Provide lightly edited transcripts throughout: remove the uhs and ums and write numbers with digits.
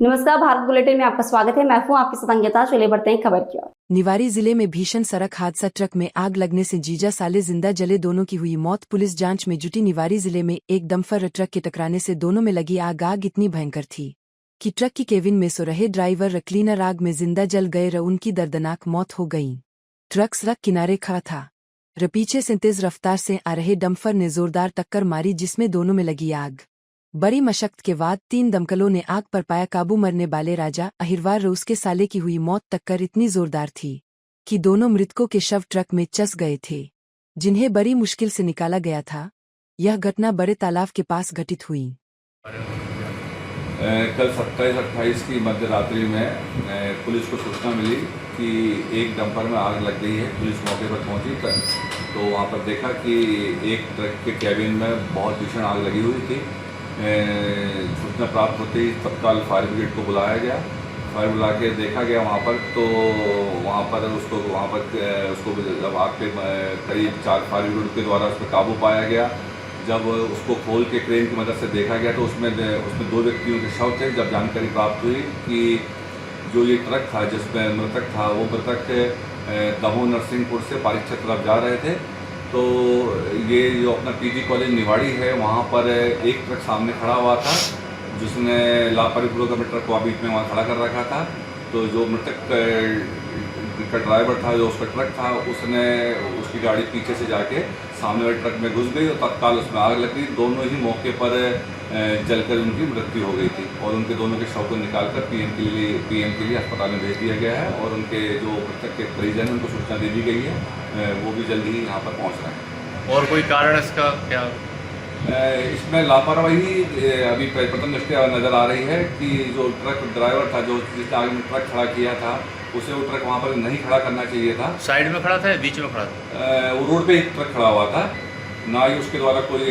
नमस्कार, भारत बुलेटिन में आपका स्वागत है। मैं हूं आपकी सतंगता। चलिए बढ़ते हैं खबर की ओर। निवाड़ी जिले में भीषण सड़क हादसा, ट्रक में आग लगने से जीजा साले जिंदा जले, दोनों की हुई मौत। पुलिस जांच में जुटी। निवाड़ी जिले में एक डंपर ट्रक के टकराने से दोनों में लगी आग इतनी भयंकर थी कि ट्रक की केबिन में सो रहे ड्राइवर व क्लीनर आग में जिंदा जल गए र उनकी दर्दनाक मौत हो गई। ट्रक सड़क किनारे खड़ा था पीछे से तेज रफ्तार से आ रहे डंपर ने जोरदार टक्कर मारी, जिसमें दोनों में लगी आग। बड़ी मशक्कत के बाद 3 दमकलों ने आग पर पाया काबू। मरने वाले राजा अहिरवार र उसके साले की हुई मौत। टक्कर इतनी जोरदार थी कि दोनों मृतकों के शव ट्रक में चस गए थे, जिन्हें बड़ी मुश्किल से निकाला गया था। यह घटना बड़े तालाब के पास घटित हुई। कल 27-28 की मध्य रात्रि में पुलिस को सूचना मिली कि एक डंपर में आग लग गई है। पुलिस मौके पर पहुंची तो वहां पर देखा कि एक ट्रक के कैबिन में बहुत भीषण आग लगी हुई थी। सूचना प्राप्त होते ही तत्काल फायर ब्रिगेड को बुलाया गया। फायर बुला के देखा गया वहाँ पर, तो वहाँ पर उसको जब आग के करीब 4 फायर ब्रिगेड के द्वारा उस पर काबू पाया गया। जब उसको खोल के क्रेन की मदद से देखा गया तो उसमें 2 व्यक्तियों के शव थे। जब जानकारी प्राप्त हुई कि जो ये ट्रक था जिसमें मृतक था, वो मृतक दमोह नरसिंहपुर से पारीक्षक तरफ जा रहे थे। तो ये जो अपना पीजी कॉलेज निवाड़ी है, वहाँ पर एक ट्रक सामने खड़ा हुआ था, जिसने लापरवाहीपूर्वक अपने ट्रक को बीच में वहाँ खड़ा कर रखा था। तो जो मृतक का ड्राइवर था, जो उसका ट्रक था, उसने उसकी गाड़ी पीछे से जाके सामने वाले ट्रक में घुस गई और तत्काल उसमें आग लग गई। दोनों ही मौके पर जलकर उनकी मृत्यु हो गई थी और उनके दोनों के शव को निकालकर पीएम के लिए अस्पताल में भेज दिया गया है और उनके जो मृतक के परिजन हैं उनको सूचना दे दी गई है। वो भी जल्द ही यहाँ पर पहुँच रहे हैं। और कोई कारण इसका क्या? इसमें लापरवाही अभी प्रथम दृष्टया नज़र आ रही है कि जो ट्रक ड्राइवर था, जो जिसने आगे में ट्रक खड़ा किया था, उसे वो ट्रक वहाँ पर नहीं खड़ा करना चाहिए था। साइड में खड़ा था या बीच में खड़ा था? वो रोड पे एक ट्रक खड़ा हुआ था। ना ही उसके द्वारा कोई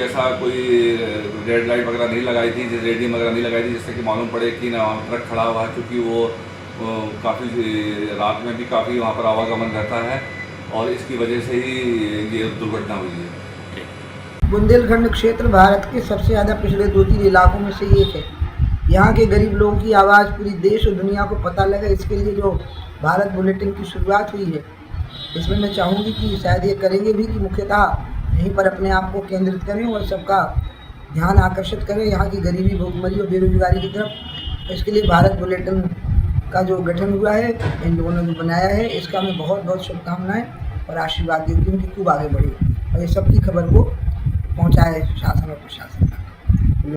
रेड लाइट वगैरह नहीं लगाई थी, रेडियम वगैरह नहीं लगाई थी, जिससे कि मालूम पड़े कि ना वहाँ ट्रक खड़ा हुआ है। क्योंकि वो काफ़ी रात में भी काफ़ी वहाँ पर आवागमन रहता है और इसकी वजह से ही ये दुर्घटना हुई है। बुंदेलखंड क्षेत्र भारत के सबसे ज़्यादा पिछड़े 2-3 इलाकों में से एक है। यहाँ के गरीब लोगों की आवाज़ पूरी देश और दुनिया को पता लगे, इसके लिए जो भारत बुलेटिन की शुरुआत हुई है, इसमें मैं चाहूँगी कि शायद ये करेंगे भी कि मुख्यतः यहीं पर अपने आप को केंद्रित करें और सबका ध्यान आकर्षित करें यहाँ की गरीबी, भूखमरी और बेरोजगारी की तरफ। इसके लिए भारत बुलेटिन का जो गठन हुआ है, इन लोगों ने जो बनाया है, इसका मैं बहुत बहुत शुभकामनाएँ और आशीर्वाद देती हूँ कि खूब आगे बढ़े और ये सबकी खबर को पहुँचाए शासन और प्रशासन।